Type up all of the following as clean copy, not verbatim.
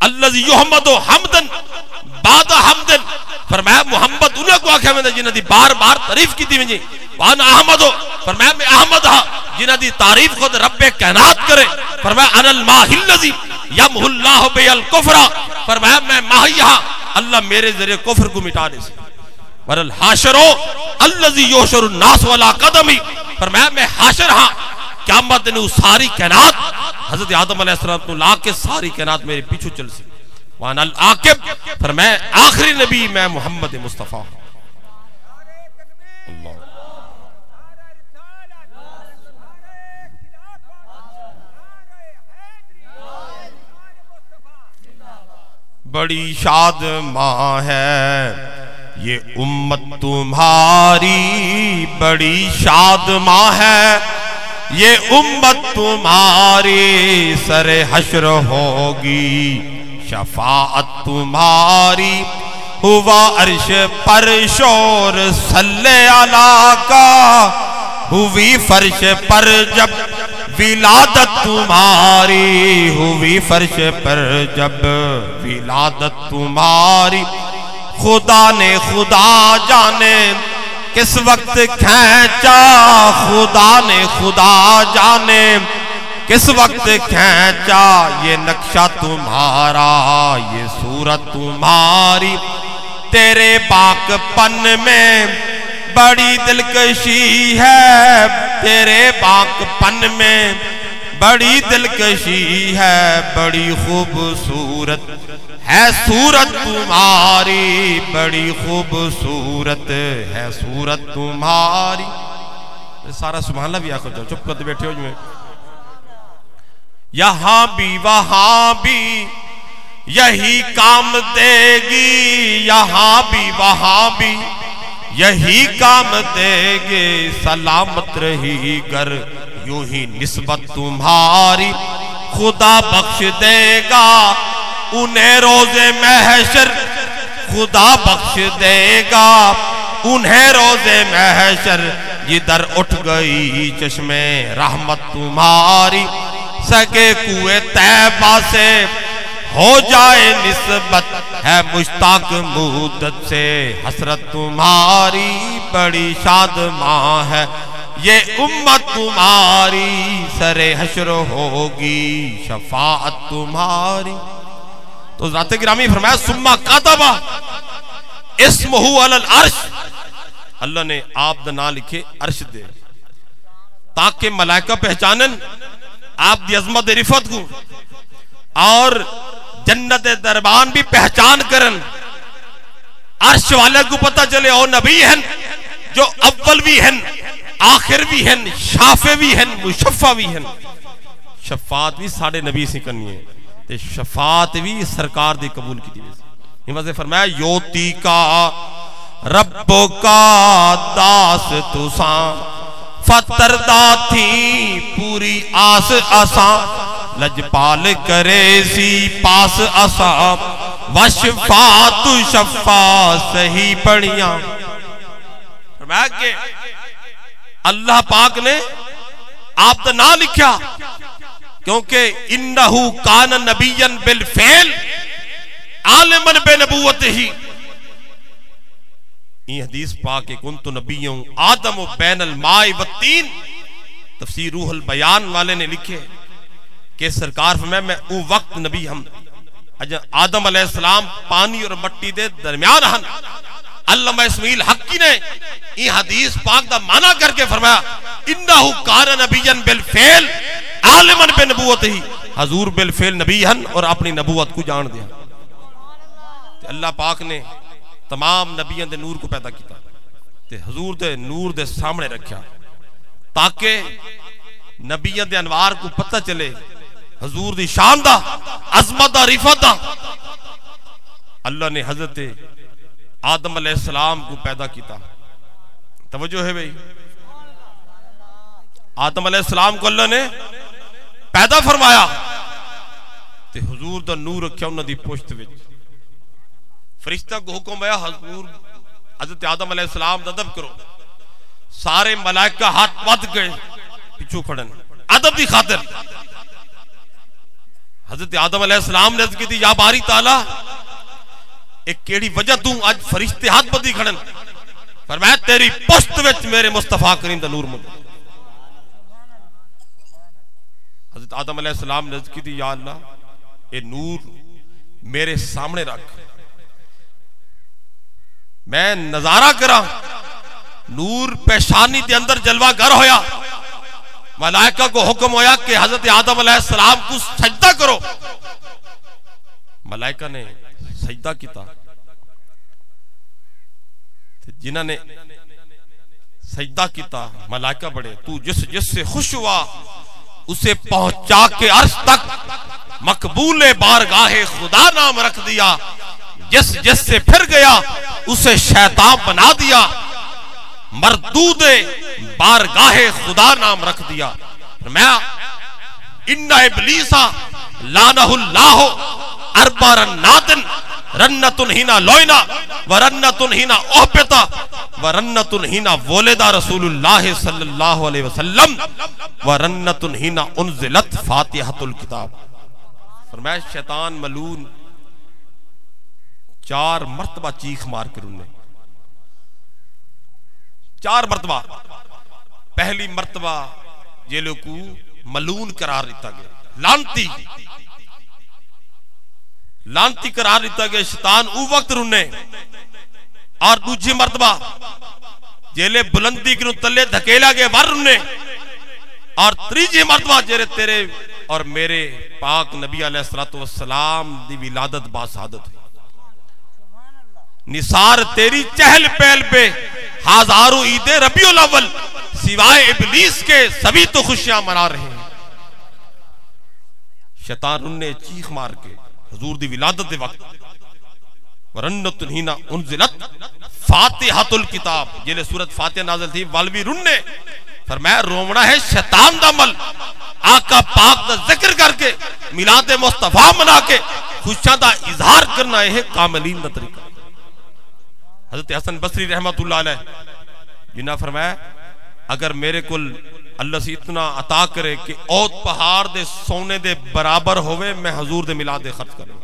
अल्लज़ी युहमदु हमदन बाद हमदन, फरमाया मुहम्मद उन्हें को आख्या में जिन्हां दी बार बार तारीफ की थी। वान अहमदो, फरमाया मैं अहमद हा जिन्हां दी तारीफ खुद रब्बे कायनात करे। फरमाया अनल माहिल्लज़ी यमहुल्लाहु बिल कुफ्रा, फरमाया मैं माही हा अल्लाह मेरे जरिए कुफ्र को मिटाने से। वरल हाशरो अल्लज़ी युशरु नास वला कदमी, फरमाया मैं हाशर हां क़यामत ने सारी कायनात हजरत आदम अलैहिस्सलाम तो ला के सारी कायनात मेरे पीछे चल सी। वानल आकिब, फरमाया आखिरी नबी मैं मोहम्मद मुस्तफा। अल्लाह बड़ी शाद माँ है ये उम्मत तुम्हारी, बड़ी शाद माँ है ये उम्मत तुम्हारी, सरे हश्र होगी शफाअत तुम्हारी। हुआ अर्श पर शोर सल्ले अला का, हुई फर्श पर जब विलादत तुम्हारी, हुई फर्श पर जब विलादत तुम्हारी। खुदा ने खुदा जाने किस वक्त खींचा, खुदा ने खुदा जाने किस वक्त खींचा ये नक्शा तुम्हारा, ये सूरत तुम्हारी। तेरे बाकपन में बड़ी दिलकशी है, तेरे बाकपन में बड़ी दिलकशी है, बड़ी खूबसूरत है सूरत तुम्हारी, बड़ी खूबसूरत है सूरत तुम्हारी। सारा सुभान अल्लाह भी आखो, जाओ चुप करते बैठे हो जो। यहां भी वहां भी यही काम देगी, यहां भी वहां भी यही काम देगे। सलामत रही गर यूं ही निस्बत तुम्हारी, खुदा बख्श देगा उन्हें रोजे महशर, खुदा बख्श देगा उन्हें रोजे महशर। जिधर उठ गई चश्मे रहमत तुम्हारी, सके कुए तैबा से हो जाए निस्बत, है मुश्ताक मुद्दत से हसरत तुम्हारी। बड़ी शाद माँ है ये उम्मत तुम्हारी, सरे हश्र होगी शफाअत तुम्हारी। तो ज़ात गिरामी फरमाया सुम्मा कातबा इस्मुहु अलल अर्श, अल्लाह ने आप दा ना लिखे अर्श दे, ताकि मलाइका पहचानन आप दी अजमत रिफत को, और जन्नत दरबान भी पहचान करन। अर्श वाले को पता चले और नबी हैं जो अव्वल भी हैं, आखिर भी हैं, शाफे भी हैं, मुशफ़ा भी हैं। शफात भी साढ़े नबी से करनी है, ते शफात भी सरकार दी कबूल की थी। वजह फरमाया योती का रब्बो का दास तुसा, फतरदा थी पूरी आस असा, लजपाल करे सी पास असा, वशफा तु शफा सही पढ़िया। फरमाया कि अल्लाह पाक ने आप तो ना लिखा, क्योंकि इन्नहु कान नबियन बिल फेल आलिमन बेनबुव्वत ही। ये हदीस पाक के कुंतु नबियों आदम बैनल माए वत्तीन, तफसीर रूहुल बयान वाले ने लिखे कि सरकार फरमाया मैं वो वक्त नबी हम आदम अलैहिस्सलाम पानी और मट्टी दे दरमियान हन। अल्लामा इस्माइल हक्की ने ये हदीस पाक दा माना करके फरमाया इन्नहु कान नबियन बिल फेल आलिमन बिनबुव्वत ही, हजूर बिल फेल नबी हन और अपनी नबुवत को जान दिया। अल्लाह पाक ने तमाम नबियों के नूर को पैदा किया ते हजूर दे नूर दे सामने रखा, ताकि नबियों के अनवार को पता चले हजूर दी शान दा, अजमत दा, रिफत दा। अल्लाह ने हजरत आदम अलैहिस्सलाम को पैदा किया। तवज्जो है भाई, आदम अलैहिस्सलाम को अल्लाह ने पैदा फरमाया ते हुजूर दा नूर रखा उन्हां दी पुश्त विच। फरिश्ता को हुक्म आया हजूर हजरत आदम अलैहिस्सलाम दा अदब करो। सारे मलाइका हाथ बद गए पिछू खड़न अदब की खातिर। हजरत आदम अलैहिस्सलाम ने अर्ज की थी, या बारी ताला एक केड़ी वजह तू आज फरिश्ते हाथ बदी खड़न, फरमाया तेरी पुश्त विच मेरे मुस्तफा करीम दा नूर मौजूद। हजरत आदम अलैहिस्सलाम ने अर्ज की थी, या अल्लाह ये नूर मेरे सामने रख, मैं नजारा करा। नूर पेशानी के अंदर जलवागर होया। मलाइका को हुक्म होया कि हजरत आदम अलैहिस्सलाम को सजदा करो। मलाइका ने सजदा किया। जिन्हों ने सजदा किया मलाइका बड़े, तू जिस जिससे खुश हुआ उसे पहुंचा के अर्श तक मकबूल बारगाहे खुदा नाम रख दिया। जिस जिससे फिर गया उसे शैतान बना दिया, मरदूद बारगाहे खुदा नाम रख दिया। मैं इन्ना इब्लीसा लानहुल्लाह अरबा रन्नातिन रन्नतुन हिना लोइना व रन्नतुन हिना ओहबता व रन्नतुन हिना वोलेदा रसूलुल्लाह सल्लल्लाहु अलैहि वसल्लम व रन्नतुन हिना उनज़िलत फातिहतुल किताब। फरमाया शैतान मलून 4 मरतबा चीख मार कर उन्हें 4 मरतबा, पहली मरतबा जेलों को मलून करार दिता गया, लानती लानती करार दिता गया शैतान उ वक्त रुने। और दूसरी मरतबा जेले बुलंदी के तले धकेला गया वर रुने। और तीसरी मरतबा जेरे तेरे और मेरे पाक नबी अलैहिस्सलातु वस्सलाम दी विलादत बासादत हुई। निसार तेरी चहल पहल पे हजारों ईदे रबीउल अव्वल सिवाय इब्लीस के सभी तो खुशियां मना रहे हैं। शैतान उन्हें चीख मार के हुजूर दी विलादत दे वक्त वरन्नतुन हिना उनज़िलत फातिहतुल किताब जेले सूरत फातिहा नाज़िल थी वालवी रुन्ने फरमाया रोवना है शैतान दा अमल। आका पाक दा जिक्र करके मिलाद मुस्तफा मना के खुशियां दा इजहार करना है कामिलीन दा तरीका। हजरत हसन बसरी रहमतुल्लाह अलैह जिन्ना फरमाया अगर मेरे कुल अल्लाह से इतना अता करे कि औद पहाड़ दे सोने दे बराबर होवे, मैं हजूर दे मिलाद दे खर्च करा,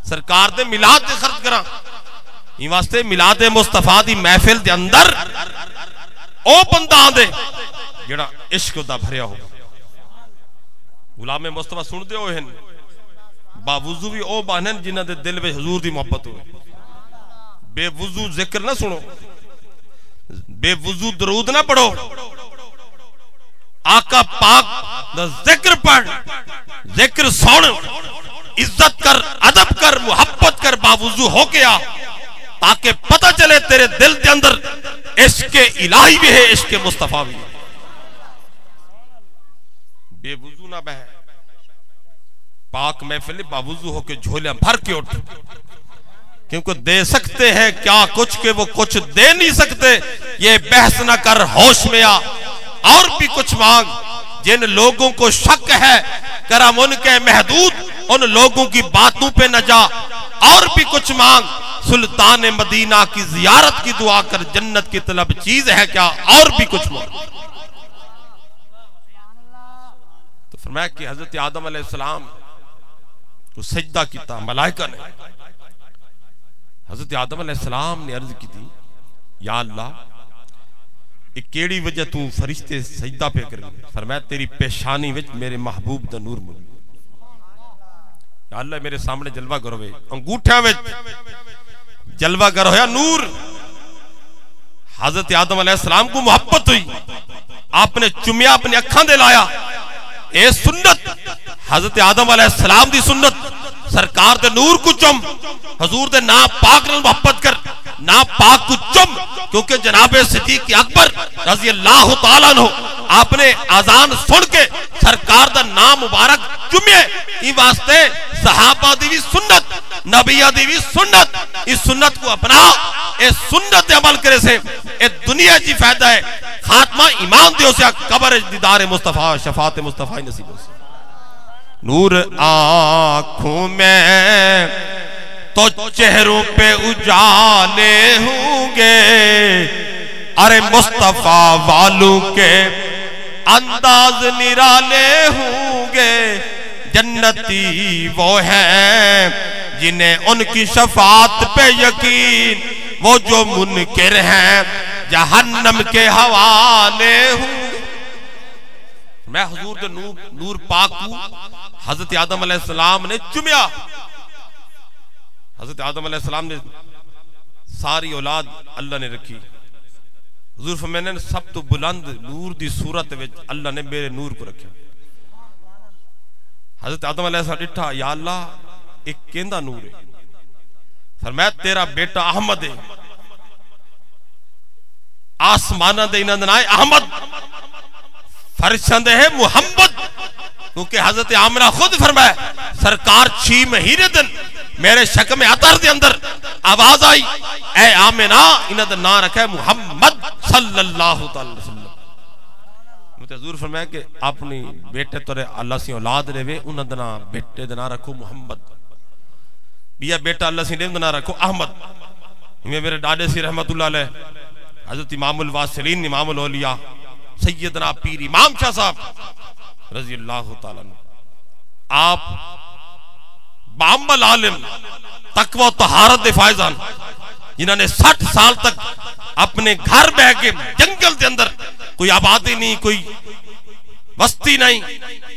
सरकार दे मिलाद दे खर्च करा। इन वास्ते मिलाद मुस्तफा दी महफिल दे अंदर ओ बंदा आंदे जेड़ा इश्क दा भरिया हो। गुलाम मुस्तफा सुनदे हो हन बावुजू भी ओ बहन जिन्हां दे दिल में हजूर दी मोहब्बत हो। बेवुजू जिक्र ना सुनो, बेवुजू दरूद ना पढ़ो, आका पाक दा जिक्र पढ़, जिक्र सुन, इज्जत कर, अदब कर, मुहब्बत कर, बावुजू हो के आ, ताकि पता चले तेरे दिल के अंदर इश्क इलाही भी है, इश्क मुस्तफा भी है। बेवुजू ना बह, पाक महफिल बावुजू होके झोलियां भर के उठ, क्योंकि दे सकते हैं क्या कुछ के वो कुछ दे नहीं सकते। ये बहस ना कर, होश में आ और भी कुछ मांग। जिन लोगों को शक है करम उनके महदूद, उन लोगों की बातों पे न जा, और भी कुछ मांग। सुल्तान मदीना की जियारत की दुआ कर, जन्नत की तलब चीज है क्या, और भी कुछ मांग। तो फरमाया कि हजरत आदम अलैहिस्सलाम को सजदा किया मलाइका ने। हजरत आदम अलैहिस्सलाम ने अर्ज की थी, या अल्लाह एक केड़ी वजह तू फरिश्ते सजदा पे कर। फरमाया तेरी पेशानी विच मेरे महबूब दा नूर मौजूद। या अल्लाह मेरे सामने जलवा कर होवे, अंगूठियां विच जलवा कर होया नूर। हजरत आदम अलैहिस्सलाम को मोहब्बत हुई, आपने चुमिया अपनी अखां दे लाया। ए सुन्नत हजरत आदम अलैहिस्सलाम दी सुन्नत, सरकार दे नूर को चुम, हजूर दे ना पाक नाल मोहब्बत कर, ना पाक को चुम। क्योंकि जनाबे सिद्दीक अकबर रज़ी अल्लाह तआला अन्हु आपने अजान सुन के सरकार दा नाम मुबारक चुमे। ई वास्ते सहाबा दी भी सुन्नत, नबिया दी भी सुन्नत, इस सुन्नत को अपना, ए सुन्नत अमल करे से ए दुनिया जी फायदा है, खात्मा ईमान दियो से कब्र दीदार मुस्तफा शफात मुस्तफा नसीब हो। नूर आंखों में तो चेहरों पे उजाले होंगे, अरे मुस्तफा वालों के अंदाज निराले होंगे। जन्नती वो है जिन्हें उनकी शफात पे यकीन, वो जो मुनकिर हैं जहन्नम के हवाले हूँ। मैं हुजूर दे नूर पाक को हजरत आदम अलैहिस्सलाम ने चुमिया। हजरत आदम अलैहिस्सलाम ने सारी औलाद अल्लाह ने रखी। हुजूर फरमाने ने सब तो बुलंद नूर दी सूरत विच अल्लाह ने मेरे नूर को रखा। हजरत आदम अलैहिस्सलाम डिठा, या अल्लाह एक केंदा नूर है। फरमाया तेरा बेटा अहमद है, आसमाना दे इन्हां दा नाम है अहमद, फरिश्तां दे है मुहम्मद। क्योंकि हजरत आमना खुद फरमाया सरकार 6 महीने दिन मेरे शक में अतर दे अंदर आवाज आई, ए आमिना इन्हां दा नाम रखा है मुहम्मद सल्लल्लाहु अलैहि वसल्लम। मुझे हुजूर फरमाया कि अपनी बेटे तोरे अल्लाह सी औलाद देवे, उन्हां दा नाम बेटे दा नाम रखो मुहम्मद, बिया बेटा अल्लाह सी दा नाम रखो अहमद। इवें मेरे डाडे सी रहमतुल्लाह अलैह हजरत इमामुल वासिलीन इमामुल औलिया सैयदना पीर इमाम शाह साहब रजी अल्लाह तआला, आप बामल आलिम तकवा तहारत दे फायजान, जिन्होंने 60 साल तक अपने घर बह के जंगल के अंदर कोई आबादी नहीं, कोई बस्ती नहीं,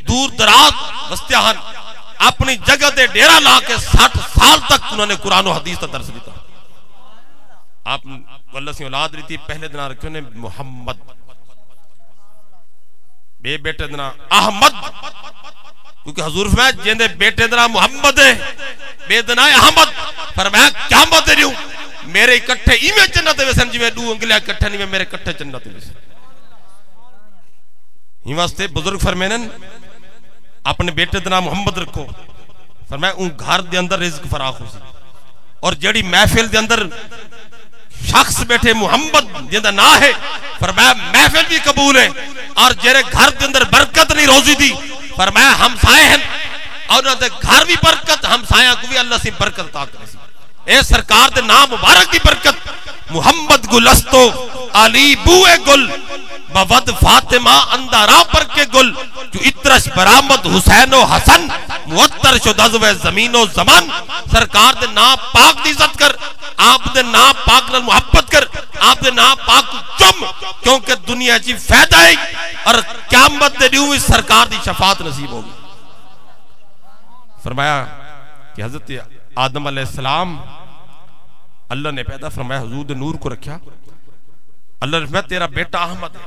दूर दराज बस्तियां हन, अपनी जगह से डेरा ला के 60 साल तक उन्होंने कुरान और हदीस का दर्स दिता। आप अल्लाह से औलाद रीति पहले दिन रखे उन्हें मुहम्मद, बे बेटे दिन अहमद, क्योंकि हुजूर फरमाया जिंदे बेटे दिन मुहम्मद है बेदना अहमद। फरमाया क्या मत रही मेरे इकट्ठे इवें जन्नत वसन जिवें 2 उंगलियां इकट्ठे नहीं मेरे इकट्ठे जन्नत वसन। ई वास्ते बुजुर्ग फरमानन अपने बेटे दा नाम मुहम्मद रखो। फरमाया उन घर दे अंदर रिज़्क फराख होसी, और जेड़ी महफिल दे अंदर शख्स बैठे मुहम्मद जिंदा ना है, फरमाया महफिल भी कबूल है, और जेरे घर के अंदर बरकत नहीं रोजी दी, फरमाया हमसाए हैं और उन्होंने घर भी बरकत, हमसाया को भी अल्लाह से बरकत अता करे। ए सरकार दे नाम मुबारक दी बरकत, मुहम्मद गुलस्तो अली बुए गुल बवद फातिमा अंदारा पर के गुल, जो इतरश बरामद हुसैन व हसन मुअत्तर शुदज़वे ज़मीनो ज़मान। सरकार दे नाम पाक दी इज्जत कर, आप दे नाम पाक नाल मुहब्बत कर, आप दे नाम पाक चुम, क्योंकि दुनिया ची फायदा है और क़यामत दे दिन भी सरकार दी शफात नसीब होगी। फरमाया कि हजरत आदम अलैहिस्सलाम अल्लाह ने पैदा फरमाया, हुजूर दे नूर को रखा। अल्लाह ने फरमाया तेरा बेटा अहमद है,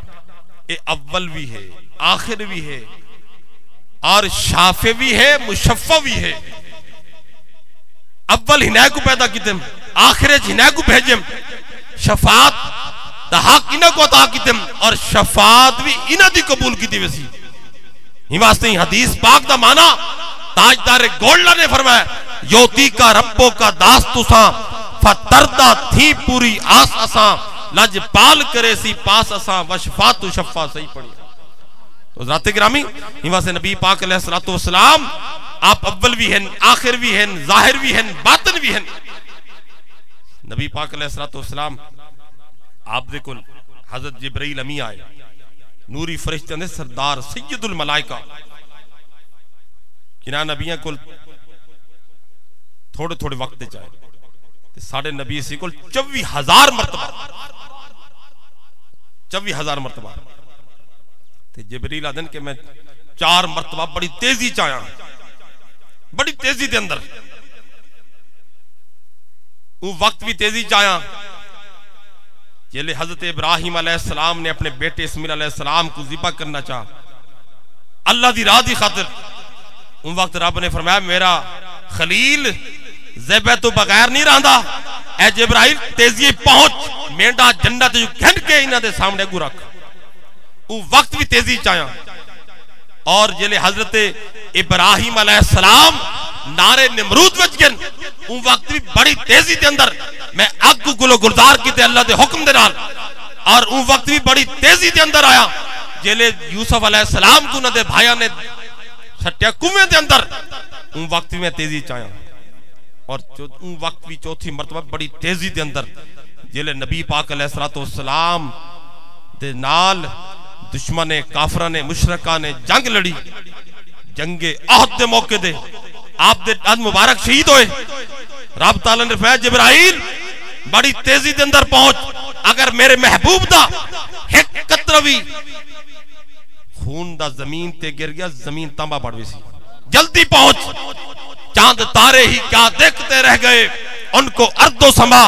ये अव्वल भी है, आखिर भी है, और शाफे भी है, मुशफ़्फ़ा भी है। अव्वल हिनाय को पैदा कितम, आखिर हिनाय को भेजम, शफात दा हक इना को अता कितम, और शफात भी इना दी कबूल की वैसी। ही वास्ते हदीस पाक दा माना ताजदार गोल्डा ने फरमाया, योती का रब्बो का दास तुसा फतरदा थी पूरी आस असा, लज पाल करे सी पास असा वशफातु शफ़ा। सही पढ़ी तो ज़ात गिरामी हिवा से नबी पाक अलैहिस्सलातु वस्सलाम आप अव्वल भी हैं, आखिर भी हैं, जाहिर भी हैं, बातिन भी हैं। नबी पाक अलैहिस्सलातु वस्सलाम आप देखो हजरत जिब्राइल अमी आए, नूरी फरिश्ते ने सरदार सैयदुल मलाइका, किना नबियां को थोड़े थोड़े वक्त चाहे, साढ़े नबी इसी को 24,000 मरतबा, 24,000 मरतबा। जिब्रील आदन के मैं 4 मरतबा बड़ी तेजी चाया, बड़ी तेजी के अंदर वो वक्त भी तेजी चाया। जेले हजरत इब्राहिम अलैहिस्सलाम ने अपने बेटे इस्माइल अलैहिस्सलाम को ज़िबा करना चाहा अल्लाह दी राह दी खातिर, उन वक्त रब ने फरमाया मेरा खलील ज़िबा तो बगैर नहीं रहंदा, ए जिब्राइल तेजी पहुंच, मेंढा जन्नत घन के इन्हां दे सामने अगू रख। वो वक्त भी तेजी चाया। और जेले हजरत इब्राहिम अलैहिस्सलाम नारे निमरूद वच गन, उन वक्त भी बड़ी तेजी के अंदर मैं अग गुलो गुलजार किते अल्लाह दे हुक्म दे नाल, और उन वक्त भी बड़ी तेजी के अंदर आया जेले यूसुफ अलैहिस्सलाम को उन्हां दे भाइयां ने सट्टिया कुएं दे अंदर, उन वक्त भी मैं तेजी चाया। और उन वक्त भी चौथी मरतबा बड़ी तेजी के अंदर जेले नबी पाक अलैहिस्सलातु वस्सलाम दे नाल दुश्मन ने, काफरा ने, मुशरका ने जंग लड़ी, जंगे अहद दे मौके दे आप दे दंद मुबारक शहीद होए। रब ताला ने फरमाया जिब्राइल बड़ी तेजी दे अंदर पहुंच, अगर मेरे महबूब दा एक कतरा भी खून दा जमीन ते गिर गया जमीन तांबा पड़ गई सी। जल्दी पहुंच। चांद तारे ही क्या देखते रह गए, उनको अर्दो समा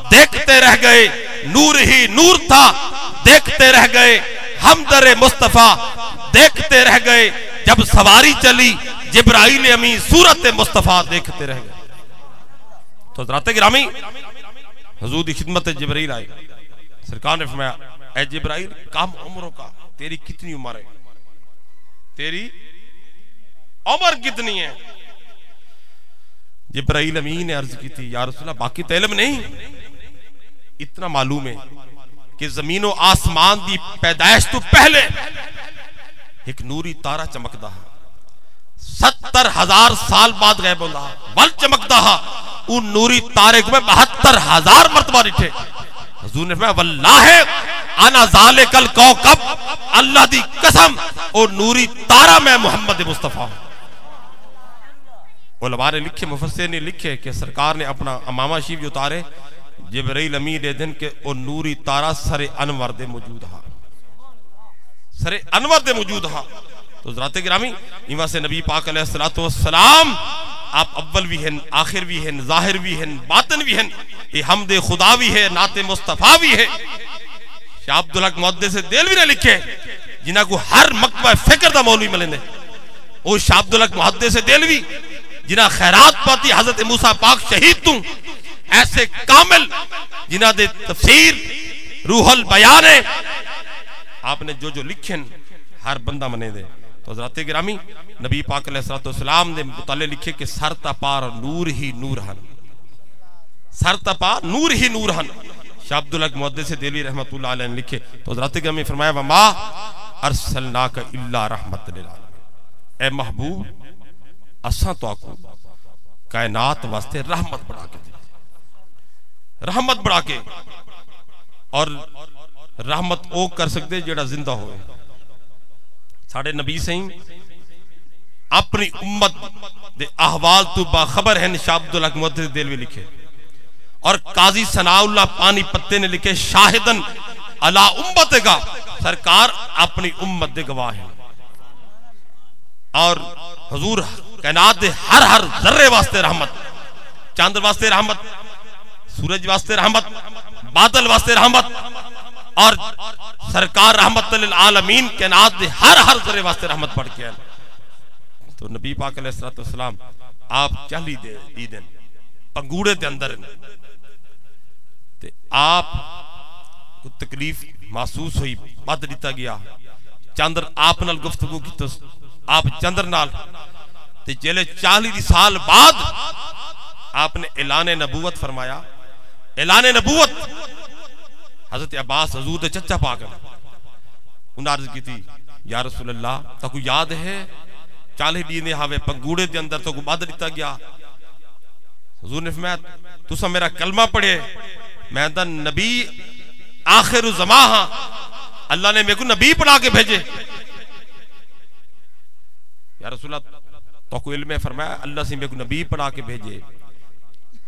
देखते रह गए, नूर ही नूर था देखते रह गए, हमदरे मुस्तफा देखते रह गए, जब सवारी चली जिब्राइल अमीन सूरत मुस्तफा देखते रह गए। तो हज़रात गिरामी हुजूर की खिदमत जिब्राइल आए, सरकार ने फरमाया ऐ जिब्राइल कम उम्रों का, तेरी कितनी उम्र है, तेरी उम्र कितनी है? जिब्राइल अमीन ने अर्ज की थी या रसूल अल्लाह बाकी तो इल्म नहीं, इतना मालूम है कि जमीनो आसमान की पैदाइश तो पहले एक नूरी तारा चमकदा है, 70,000 साल बाद गैब होला बल चमकदा है, उन नूरी तारे को मैं 72,000 मरतबा डिठे। हुजूर ने फरमाया वल्लाहि अना ज़ालिकल कौकब, अल्लाह दी कसम ओ नूरी तारा मैं मोहम्मद मुस्तफा। उलमा ने लिखे, मुफस्सिर ने लिखे कि सरकार ने अपना अमामा शीफ जो उतारे जिब्राइल अमीन दे दिन के ओ नूरी तारा सरे अनवर दे मौजूद हा, सरे अनवर दे मौजूद हा। तो हज़रात गिरामी इमा से नबी पाक अलैहिस्सलातु वस्सलाम आप अव्वल भी हैं, आखिर भी हैं, जाहिर भी हैं, बातिन भी हैं, ये हमदे खुदा भी है, नाते मुस्तफा भी है। शाह अब्दुल हक मुहद्दिस देलवी ने लिखे जिन्हां को हर मकबा फिक्र दा मौलवी मिलने, ओ शाह अब्दुल हक मुहद्दिस देलवी जिन्हां खैरात पाती हजरत मूसा पाक शहीद तू, ऐसे कामिल जिन्हां दे तफसीर रूहुल बयान है, आपने जो जो लिखे हर बंदा मने दे। तो हज़रात गिरामी नबी पाक अलैहिस्सलाम ने मुताले लिखे कि सर तपार नूर ही नूर हन, सर तपा नूर ही नूर हन। शाह अब्दुल हक मुहद्दिस देलवी रहमतुल्लाह अलैह ने लिखे। तो हज़रात गिरामी फरमाया वमा अरसलनाका इल्ला रहमतल लिल आलमीन, ए महबूब असां तो आको कायनात वास्ते रहमत बढ़ा के, रहमत बढ़ा के, और रहमत ओ कर सकते जेड़ा जिंदा होए। साढ़े नबी सही अपनी उम्मत दे अहवाल तो बाखबर है। शाह अब्दुल हक मुहद्दिस देलवी लिखे और काजी सनाउल्लाह पानी पत्ते ने लिखे शाहिदन अला उम्मत का, सरकार अपनी उम्मत दे गवाह है। और हुजूर कायनात दे हर हर जर्रे वास्ते रहमत, चांद वास्ते रहमत, सूरज वास्ते रहमत, बादल वास्ते रहमत, और सरकार रहमत लिल आलमीन कायनात दे हर हर जर्रे वास्ते रहमत पढ़ के। तो नबी पाक अलैहिस्सलातु वस्सलाम आप चली दे दी दिन पंगूड़े के अंदर ते आप को तकलीफ महसूस हुई, बद दिता गया। चंद्र आप नाल गुफ्तगू की, तो आप चंद्र नाल ते जेले 40 साल बाद आपने ऐलान नबूवत फरमाया। ऐलान नबूवत हजरत अब्बास हजूर दे चचा पाक उन्हें अर्ज की थी या रसूल अल्लाह ताकू याद है 40 दिन हावे पंगूड़े के अंदर तो बद दिता गया। हुजूर ने फरमाया तुसा मेरा कलमा पढ़े, मैं दा नबी आखिर ज़मा हां, अल्लाह ने मेरे को नबी पढ़ा के भेजे। या रसूल तो को इल्म है, फरमाया अल्लाह से मेरे को नबी पढ़ा के भेजे।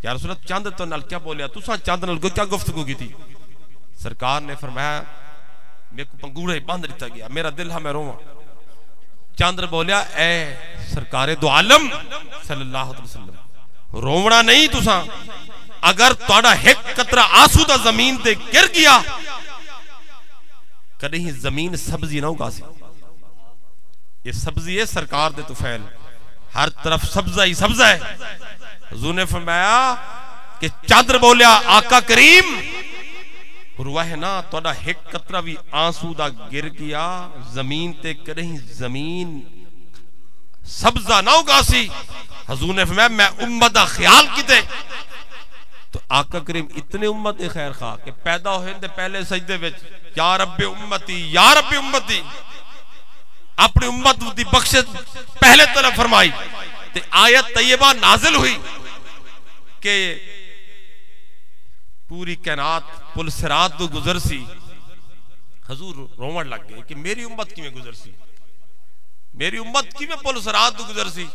या रसूल चंद तो नाल क्या बोलिया, तुसा चंद नाल क्या गुफ्तगू की थी? सरकार ने फरमाया मेरे को पंगूड़े बांध दिता गया, मेरा दिल है मैं रोवां। चंद्र बोलिया ए सरकारे दो आलम सल्लल्लाहु अलैहि वसल्लम रोवना नहीं तुसा, अगर तुहाडा एक कतरा आंसू दा जमीन ते गिर गया कहीं जमीन सब्जी ना उगा सी। ये सब्जी है सरकार दे तुफैल, हर तरफ सब्जा ही सब्जा है। हुजूर ने फरमाया कि चंद्र बोलिया आका करीम रुआ है ना, तुहाडा एक कतरा भी आंसू दा गिर गया जमीन ते कहीं जमीन सब्जा ना उगा सी। हुजूर ने फरमाया मैं उम्मत दा ख्याल कीते। तो आका करीम इतने उम्मत दे खैर खा के पैदा होए ते पहले सजदे विच या रब्बे उम्मती या रब्बे उम्मती अपनी उम्मत दी बख्शिश पहले तरफ फरमाई। ते आयत तैयबा नाजिल हुई कि पूरी कायनात पुल सिरात तो गुजर सी। हजूर रोवण लग गए कि मेरी उम्मत किवें गुजर सी, मेरी उम्मत की मैं पुलिस रात गुजर सी